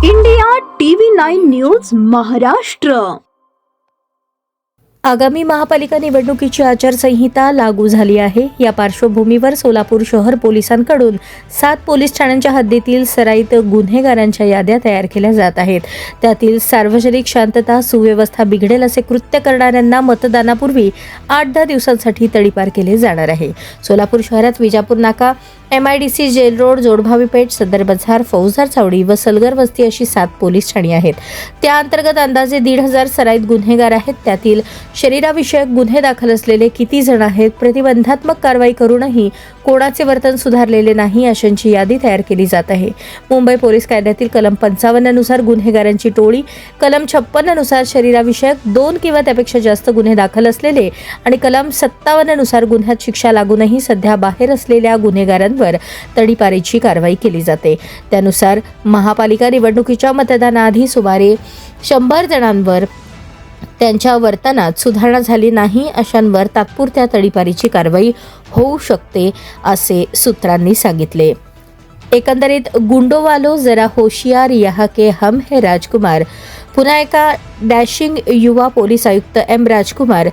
India TV 9 news Maharashtra. आगामी महापालिका निवडणुकीची आचारसंहिता लागू झाली आहे। या पार्श्वभूमीवर सोलापूर शहर पोलिसांकडून 7 पोलीस ठाण्यांच्या हद्दीतील सराईत गुन्हेगारांच्या याद्या तयार केल्या जात आहेत। त्यातील सार्वजनिक शांतता सुव्यवस्था बिघडेल असे कृत्य करणाऱ्यांना मतदानापूर्वी 8-10 दिवसांसाठी तडीपार केले जाणार आहे। सोलापूर शहरात विजापूर नाका, MIDC जेल रोड, जोडभावी पेठ, सदर बाजार, फौजदार चावडी व सलगर वस्ती अशी 7 पोलीस ठाणी आहेत। त्या अंतर्गत अंदाजे 1,500 सराईत गुन्हेगार आहेत। त्यातील शरीराविषयक गुन्हे दाखल असलेले किती जण आहेत, प्रतिबंधात्मक कारवाई करूनही कोणाचे वर्तन सुधारलेले नाही अशांची यादी तयार केली जात आहे। मुंबई पोलीस कायद्यातील कलम 55 नुसार गुन्हेगारांची टोळी, कलम 56 नुसार शरीराविषयक 2 किंवा त्यापेक्षा जास्त गुन्हे दाखल असलेले आणि कलम 57 नुसार गुन्ह्यात शिक्षा लागूनही सध्या बाहेर असलेल्या गुन्हेगारांवर तडीपारीची कारवाई केली जाते। त्यानुसार महापालिका निवडणुकीच्या मतदानाआधी सुमारे 100 जणांवर त्यांच्या वर्तनात सुधारणा झाली नाही अशांवर तात्पुरत्या तडीपारीची कारवाई होऊ शकते असे सूत्रांनी सांगितले। एकंदरीत गुंडोवालो जरा होशियार यहाँ के हम है राजकुमार, पुन्हा एका डॅशिंग युवा पोलीस आयुक्त M राजकुमार